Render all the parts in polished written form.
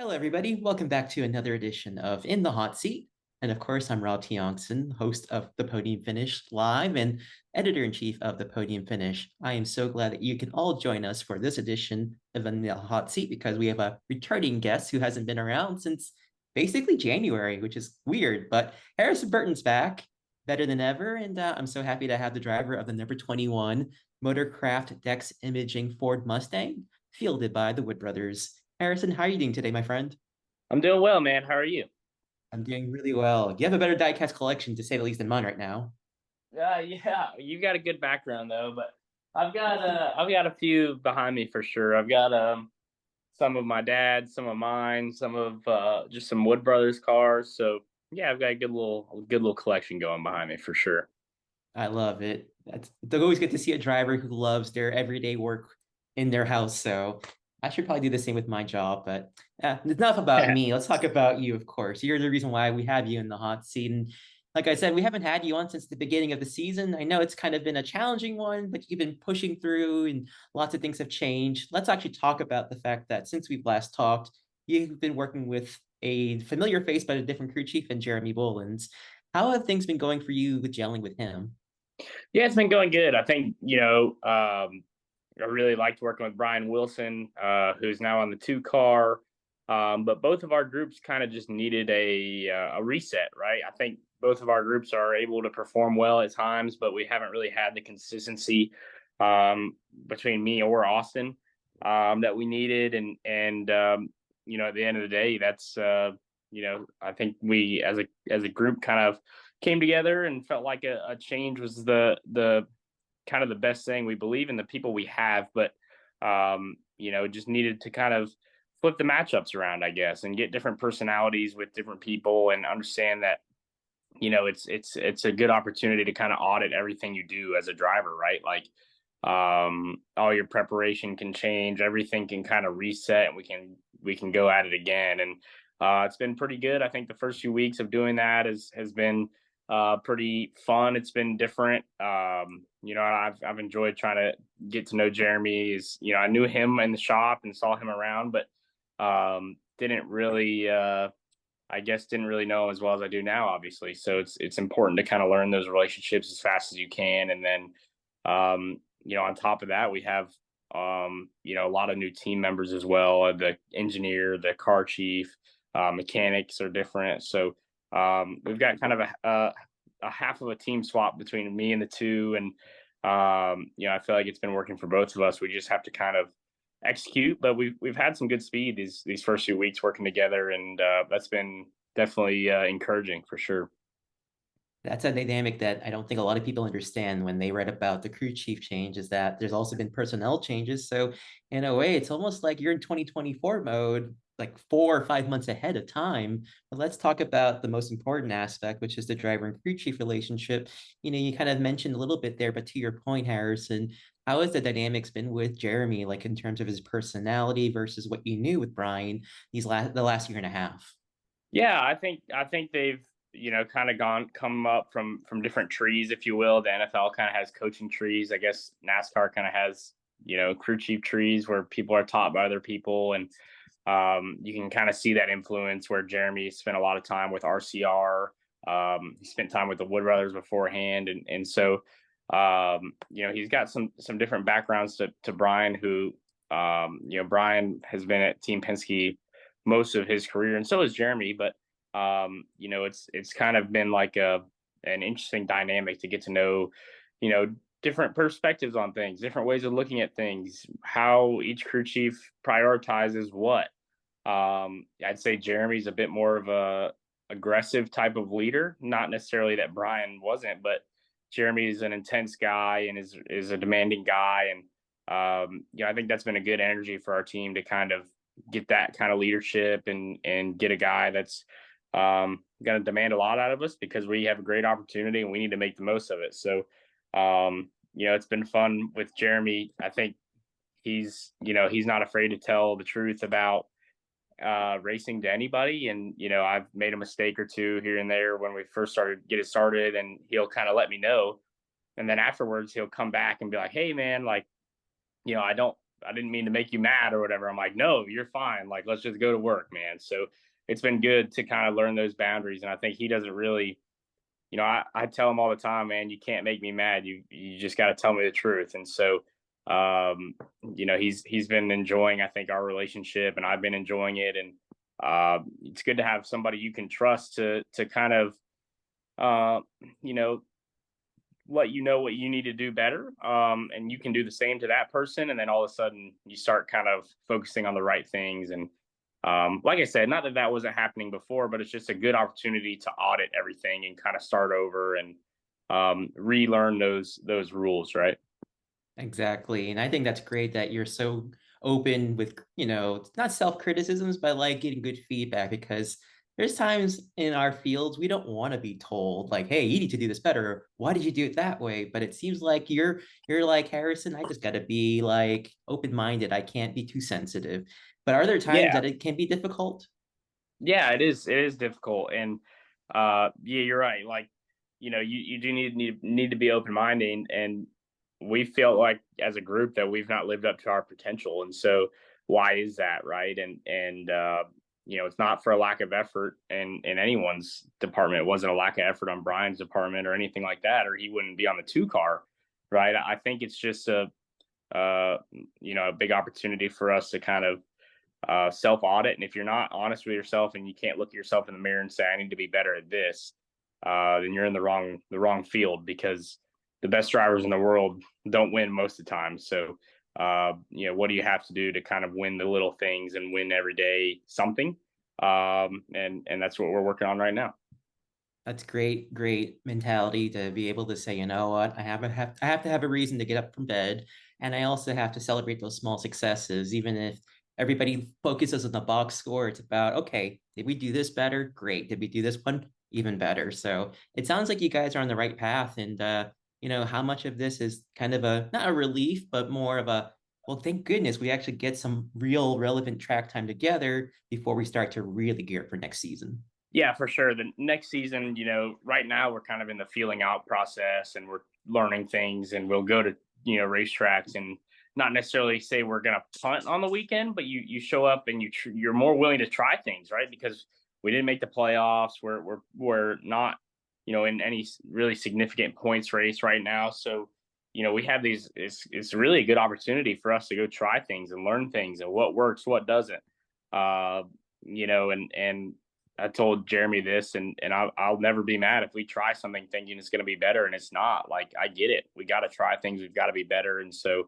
Hello, everybody. Welcome back to another edition of In the Hot Seat. And of course, I'm Rob Tiongson, host of the Podium Finish Live and editor in chief of the Podium Finish. I am so glad that you can all join us for this edition of In the Hot Seat because we have a returning guest who hasn't been around since basically January, which is weird. But Harrison Burton's back, better than ever. And I'm so happy to have the driver of the number 21 Motorcraft DEX Imaging Ford Mustang, fielded by the Wood Brothers. Harrison, how are you doing today, my friend? I'm doing well, man. How are you? I'm doing really well. You have a better diecast collection, to say the least, than mine right now. Yeah, you got a good background though, but I've got a few behind me for sure. I've got some of my dad's, some of mine, some of just some Wood Brothers cars. So yeah, I've got a good little collection going behind me for sure. I love it. It's always good to see a driver who loves their everyday work in their house. So I should probably do the same with my job. But enough about me. Let's talk about you, of course. You're the reason why we have you in the hot seat. And like I said, we haven't had you on since the beginning of the season. I know it's kind of been a challenging one, but you've been pushing through and lots of things have changed. Let's actually talk about the fact that since we've last talked, you've been working with a familiar face but a different crew chief in Jeremy Bullins. How have things been going for you with gelling with him? Yeah, it's been going good. I think I really liked working with Brian Wilson, who's now on the two car. But both of our groups kind of just needed a reset, right? I think both of our groups are able to perform well at times, but we haven't really had the consistency between me or Austin that we needed. And at the end of the day, that's I think we as a group kind of came together and felt like a change was the kind of the best thing. We believe in the people we have, but just needed to kind of flip the matchups around, I guess, and get different personalities with different people and understand that it's a good opportunity to kind of audit everything you do as a driver, right? Like all your preparation can change, everything can kind of reset, and we can go at it again. And it's been pretty good. I think the first few weeks of doing that has been pretty fun. It's been different. I've enjoyed trying to get to know Jeremy. I knew him in the shop and saw him around, but didn't really, I guess, didn't really know him as well as I do now, obviously. So it's important to kind of learn those relationships as fast as you can, and then, on top of that, we have, a lot of new team members as well. The engineer, the car chief, mechanics are different. So we've got kind of a half of a team swap between me and the two, and I feel like it's been working for both of us. We just have to kind of execute, but we've had some good speed these first few weeks working together, and that's been definitely encouraging for sure. That's a dynamic that I don't think a lot of people understand when they read about the crew chief change is that there's also been personnel changes. So in a way, it's almost like you're in 2024 mode, like 4 or 5 months ahead of time. But let's talk about the most important aspect, which is the driver and crew chief relationship. You kind of mentioned a little bit there, but to your point, Harrison, how has the dynamics been with Jeremy, like in terms of his personality versus what you knew with Brian the last year and a half? Yeah, I think they've kind of gone come up from different trees, if you will. The NFL kind of has coaching trees. I guess NASCAR kind of has crew chief trees where people are taught by other people, and you can kind of see that influence where Jeremy spent a lot of time with RCR. He spent time with the Wood Brothers beforehand, and so he's got some different backgrounds to Brian, who Brian has been at Team Penske most of his career, and so is Jeremy. But it's kind of been like an interesting dynamic to get to know, different perspectives on things, different ways of looking at things, how each crew chief prioritizes what. I'd say Jeremy's a bit more of a aggressive type of leader, not necessarily that Brian wasn't, but Jeremy is an intense guy and is a demanding guy, and I think that's been a good energy for our team to kind of get that kind of leadership and get a guy that's going to demand a lot out of us because we have a great opportunity and we need to make the most of it. So, it's been fun with Jeremy. I think he's not afraid to tell the truth about racing to anybody. And, I've made a mistake or two here and there when we first get it started, and he'll kind of let me know. And then afterwards he'll come back and be like, "Hey man, like, I don't I didn't mean to make you mad or whatever. I'm like, no, you're fine. Like, let's just go to work, man. So it's been good to kind of learn those boundaries. And I think he doesn't really, I tell him all the time, man, you can't make me mad. You just got to tell me the truth. And so, um, he's been enjoying, I think, our relationship, and I've been enjoying it. And it's good to have somebody you can trust to kind of, uh, you know, let you know what you need to do better, and you can do the same to that person, and then all of a sudden you start kind of focusing on the right things. And like I said, not that that wasn't happening before, but it's just a good opportunity to audit everything and kind of start over and relearn those rules, right? Exactly. And I think that's great that you're so open with, not self-criticisms, but like getting good feedback, because there's times in our fields we don't want to be told like, hey, you need to do this better. Why did you do it that way? But it seems like you're like, Harrison, I just gotta be like open-minded. I can't be too sensitive. But are there times Yeah, that it can be difficult? yeah, it is difficult. And yeah, you're right. Like, you do need to be open minded, and we felt like as a group that we've not lived up to our potential. And so why is that, right? And it's not for a lack of effort in anyone's department. It wasn't a lack of effort on Brian's department or anything like that, or he wouldn't be on the two car, right? I think it's just a big opportunity for us to kind of self audit. And if you're not honest with yourself and you can't look at yourself in the mirror and say, I need to be better at this, then you're in the wrong field, because the best drivers in the world don't win most of the time. So, what do you have to do to kind of win the little things and win every day something? And that's what we're working on right now. That's great, great mentality to be able to say, you know what, I have to have a reason to get up from bed, and I also have to celebrate those small successes, even if everybody focuses on the box score. It's about, okay, did we do this better? Great. Did we do this one even better? So it sounds like you guys are on the right path, and how much of this is kind of a not a relief, but more of a, well, thank goodness we actually get some real relevant track time together before we start to really gear up for next season. Yeah, for sure. The next season, right now we're kind of in the feeling out process, and we're learning things, and we'll go to, racetracks, and not necessarily say we're going to punt on the weekend, but you show up and you're more willing to try things, right? Because we didn't make the playoffs. We're not, in any really significant points race right now. So, we have these, it's really a good opportunity for us to go try things and learn things and what works, what doesn't. And I told Jeremy this, and I'll never be mad if we try something thinking it's going to be better and it's not. Like, I get it. We got to try things. We've got to be better. And so,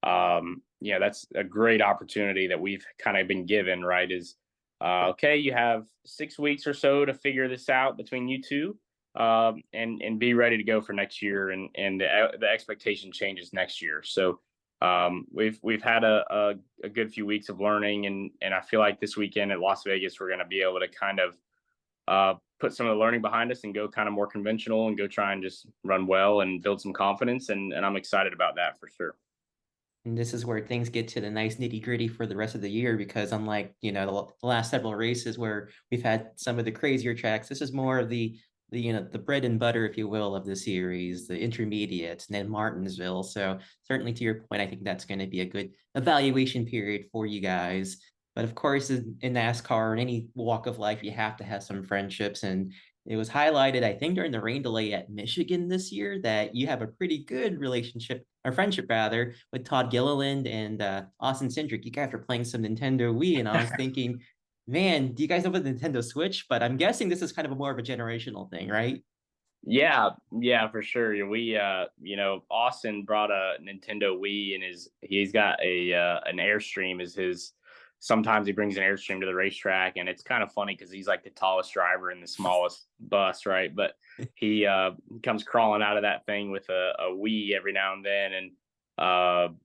that's a great opportunity that we've kind of been given, right? Is, okay, you have 6 weeks or so to figure this out between you two, and be ready to go for next year. And the expectation changes next year. So, we've had a good few weeks of learning, and I feel like this weekend at Las Vegas we're going to be able to kind of put some of the learning behind us and go kind of more conventional and go try and just run well and build some confidence, and I'm excited about that for sure. And this is where things get to the nice nitty gritty for the rest of the year, because unlike, the last several races where we've had some of the crazier tracks, this is more of the bread and butter, if you will, of the series, the intermediates, and then Martinsville. So certainly to your point, I think that's going to be a good evaluation period for you guys. But of course, in NASCAR, in any walk of life, you have to have some friendships. And it was highlighted, I think, during the rain delay at Michigan this year that you have a pretty good relationship, or friendship rather, with Todd Gilliland and Austin Cindric. You guys are playing some Nintendo Wii, and I was thinking, man, do you guys have a Nintendo Switch? But I'm guessing this is kind of a more of a generational thing, right? Yeah, yeah, for sure. We, Austin brought a Nintendo Wii, and he's got an Airstream is his. Sometimes he brings an Airstream to the racetrack, and it's kind of funny because he's like the tallest driver in the smallest bus, right? But he comes crawling out of that thing with a Wii every now and then. And at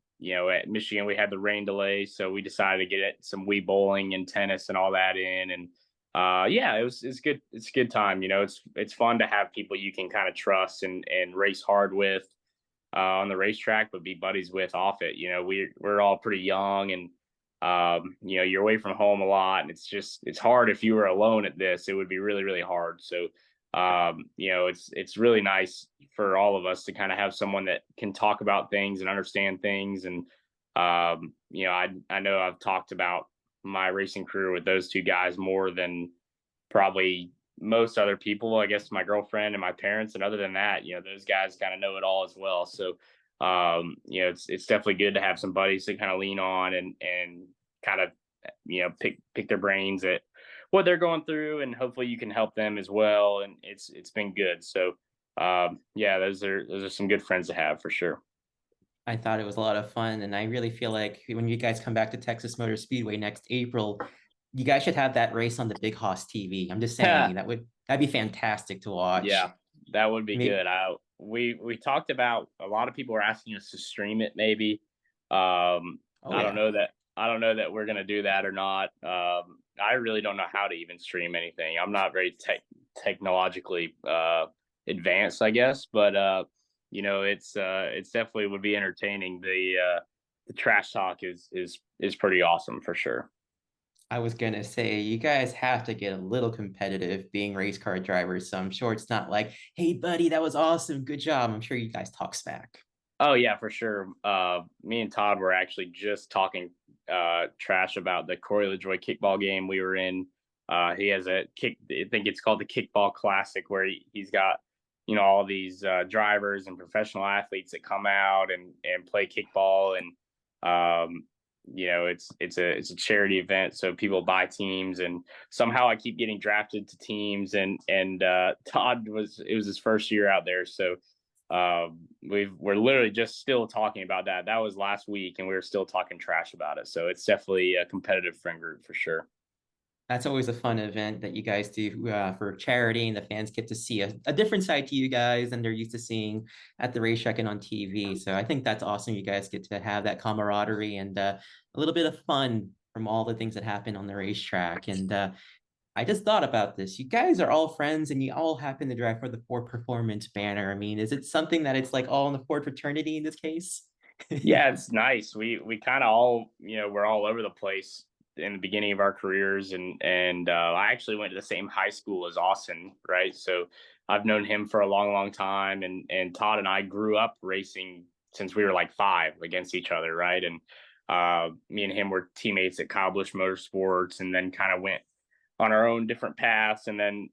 Michigan we had the rain delay, so we decided to get some Wii bowling and tennis and all that in. And yeah, it's good. It's a good time. It's fun to have people you can kind of trust and race hard with on the racetrack, but be buddies with off it. We're all pretty young, and you're away from home a lot, and it's hard. If you were alone at this, it would be really, really hard. So, it's really nice for all of us to kind of have someone that can talk about things and understand things. And, I know I've talked about my racing career with those two guys more than probably most other people, I guess my girlfriend and my parents. And other than that, those guys kind of know it all as well. So, it's definitely good to have some buddies to kind of lean on and kind of, pick their brains at what they're going through, and hopefully you can help them as well. And it's been good. So, yeah, those are some good friends to have for sure. I thought it was a lot of fun, and I really feel like when you guys come back to Texas Motor Speedway next April, you guys should have that race on the Big Hoss TV. I'm just saying that'd be fantastic to watch. Yeah, that would be Maybe, good. We talked about, a lot of people are asking us to stream it maybe. Um oh I don't yeah, know that we're gonna do that or not. I really don't know how to even stream anything. I'm not very technologically advanced, I guess, but it's definitely would be entertaining. The trash talk is pretty awesome for sure. I was gonna say you guys have to get a little competitive being race car drivers. So I'm sure it's not like, hey buddy, that was awesome, good job. I'm sure you guys talk smack. Oh yeah, for sure. Me and Todd were actually just talking trash about the Corey LaJoy kickball game we were in. He has a kick. I think it's called the Kickball Classic, where he's got all these drivers and professional athletes that come out and play kickball, and it's a charity event, so people buy teams, and somehow I keep getting drafted to teams, and Todd it was his first year out there, so we're literally just still talking about that. That was last week, and we were still talking trash about it. So it's definitely a competitive friend group for sure. That's always a fun event that you guys do for charity, and the fans get to see a different side to you guys than they're used to seeing at the racetrack and on TV. So I think that's awesome. You guys get to have that camaraderie and a little bit of fun from all the things that happen on the racetrack. And I just thought about this. You guys are all friends, and you all happen to drive for the Ford Performance banner. I mean, is it something that it's like all in the Ford fraternity in this case? Yeah, it's nice. We kind of all, we're all over the place in the beginning of our careers, and I actually went to the same high school as Austin, right? So I've known him for a long, long time, and Todd and I grew up racing since we were like 5 against each other, right? And me and him were teammates at Kyle Busch Motorsports, and then kind of went on our own different paths, and then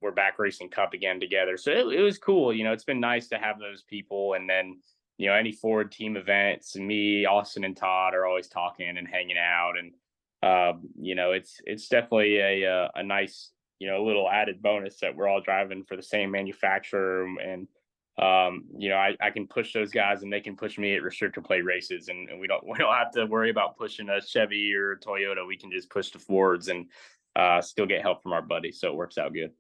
we're back racing Cup again together. So it was cool. It's been nice to have those people, and then any Ford team events, and me, Austin, and Todd are always talking and hanging out, and it's definitely a nice little added bonus that we're all driving for the same manufacturer, and I can push those guys and they can push me at restrictor plate races, and we don't have to worry about pushing a Chevy or a Toyota. We can just push the Fords and still get help from our buddies, so it works out good.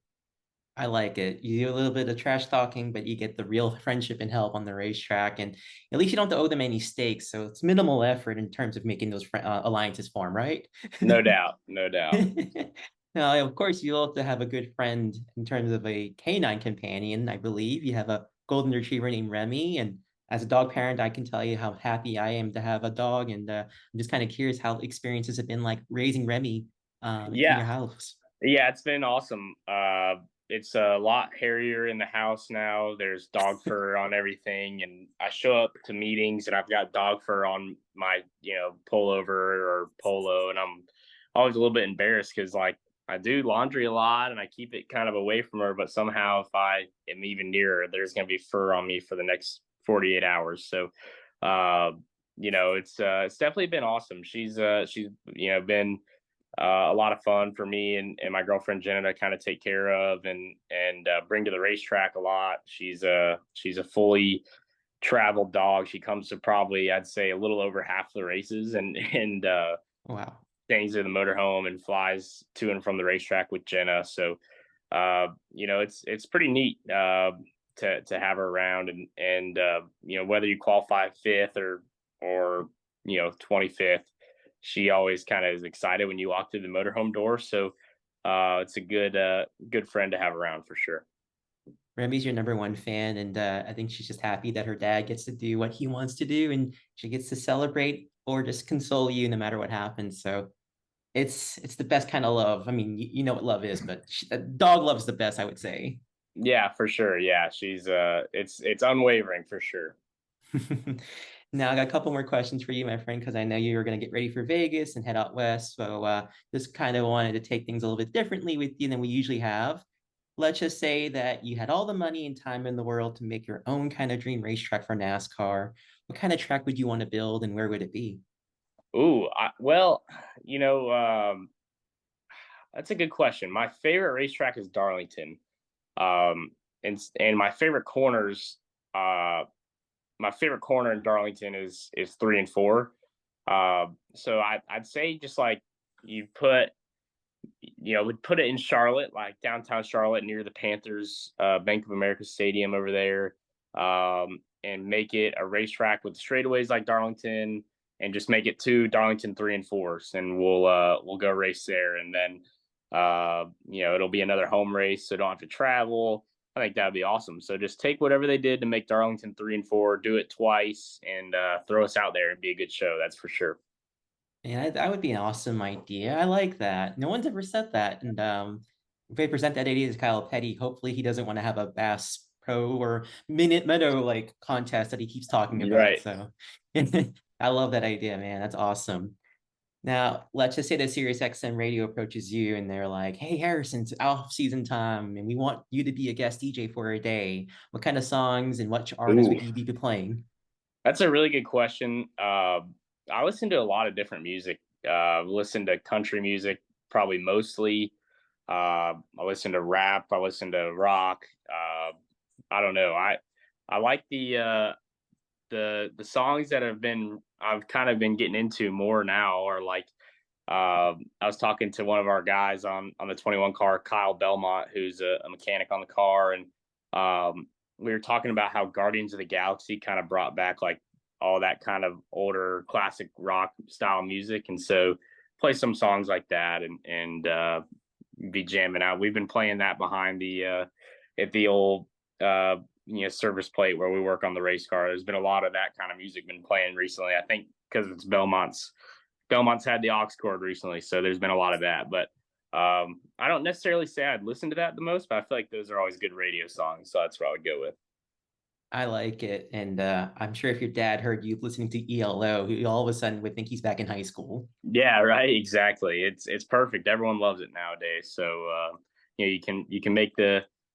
I like it. You do a little bit of trash talking, but you get the real friendship and help on the racetrack, and at least you don't have to owe them any stakes. So it's minimal effort in terms of making those alliances form, right? No doubt, no doubt. Now, of course, you also have a good friend in terms of a canine companion. I believe you have a golden retriever named Remy, and as a dog parent, I can tell you how happy I am to have a dog. And I'm just kind of curious how experiences have been like raising Remy in Yeah, your house. yeah, it's been awesome. It's a lot hairier in the house now. There's dog fur on everything, and I show up to meetings and I've got dog fur on my, pullover or polo, and I'm always a little bit embarrassed because like I do laundry a lot and I keep it kind of away from her, but somehow if I am even near her, there's gonna be fur on me for the next 48 hours. So, uh, it's definitely been awesome. She's been a lot of fun for me and my girlfriend Jenna to kind of take care of and bring to the racetrack a lot. She's a fully traveled dog. She comes to probably, I'd say, a little over half the races, and Wow. stays in the motorhome and flies to and from the racetrack with Jenna. So it's pretty neat to have her around, and whether you qualify 5th or 25th, she always kind of is excited when you walk through the motorhome door. So it's a good friend to have around for sure. Remy's your number one fan, and I think she's just happy that her dad gets to do what he wants to do, and she gets to celebrate or just console you no matter what happens. So it's the best kind of love. I mean, you know what love is, but dog love's the best, I would say. Yeah, for sure. Yeah, she's it's unwavering for sure. Now I got a couple more questions for you, my friend, because I know you're going to get ready for Vegas and head out west. So just kind of wanted to take things a little bit differently with you than we usually have. Let's just say that you had all the money and time in the world to make your own kind of dream racetrack for NASCAR. What kind of track would you want to build and where would it be? Ooh, well, you know, that's a good question. My favorite racetrack is Darlington. And my favorite corners, my favorite corner in Darlington is 3 and 4. So I'd say just like you put, would put it in Charlotte, like downtown Charlotte, near the Panthers Bank of America Stadium over there, and make it a racetrack with straightaways like Darlington, and just make it 2 Darlington 3 and 4s, and we'll go race there, and then it'll be another home race, so don't have to travel. I think that'd be awesome. So just take whatever they did to make Darlington 3 and 4, do it twice, and throw us out there and be a good show. That's for sure. Yeah, that would be an awesome idea. I like that. No one's ever said that. And if they present that idea to Kyle Petty, hopefully he doesn't want to have a Bass Pro or Minute Meadow like contest that he keeps talking You're about. right. So I love that idea, man. That's awesome. Now, let's just say that Sirius XM radio approaches you and they're like, hey, Harrison, it's off season time and we want you to be a guest DJ for a day. What kind of songs and what artists Ooh, would you be playing? that's a really good question. I listen to a lot of different music. Listen to country music, probably mostly. I listen to rap. I listen to rock. I don't know. I like the songs that I've kind of been getting into more now are like, I was talking to one of our guys on the 21 car, Kyle Belmont, who's a mechanic on the car, and we were talking about how Guardians of the Galaxy kind of brought back like all that kind of older classic rock style music, and so play some songs like that, and be jamming out. We've been playing that behind the at the old service plate where we work on the race car. There's been a lot of that kind of music been playing recently. I think because it's Belmont's had the aux cord recently, so there's been a lot of that. But I don't necessarily say I'd listen to that the most, but I feel like those are always good radio songs, so that's what I would go with. I like it. And I'm sure if your dad heard you listening to ELO, he all of a sudden would think he's back in high school. Yeah, right. Exactly. It's perfect. Everyone loves it nowadays. So you can make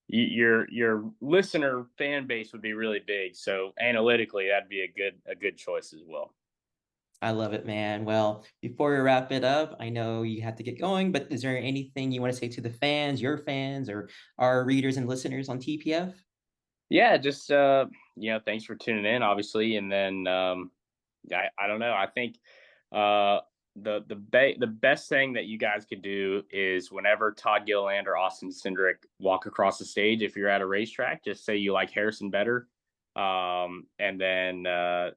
your listener fan base would be really big. So analytically, that'd be a good choice as well. I love it, man. Well, before we wrap it up, I know you have to get going, but is there anything you want to say to the fans, your fans, or our readers and listeners on TPF? Yeah, just thanks for tuning in, obviously, and then I don't know. I think uh, the best thing that you guys could do is whenever Todd Gilliland or Austin Cindric walk across the stage, if you're at a racetrack, just say you like Harrison better, and then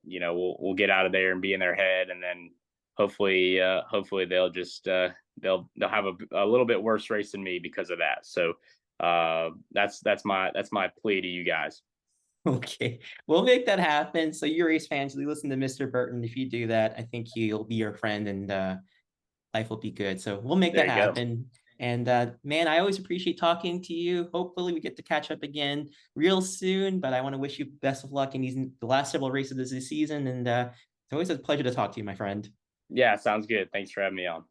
we'll get out of there and be in their head, and then hopefully they'll just they'll have a little bit worse race than me because of that. So that's my plea to you guys. Okay, we'll make that happen. So you race fans, you listen to Mr. Burton. If you do that, I think he'll be your friend and life will be good. So we'll make There that you go. happen. And man, I always appreciate talking to you. Hopefully we get to catch up again real soon, but I want to wish you best of luck in the last several races of this season. And it's always a pleasure to talk to you, my friend. Yeah, sounds good. Thanks for having me on.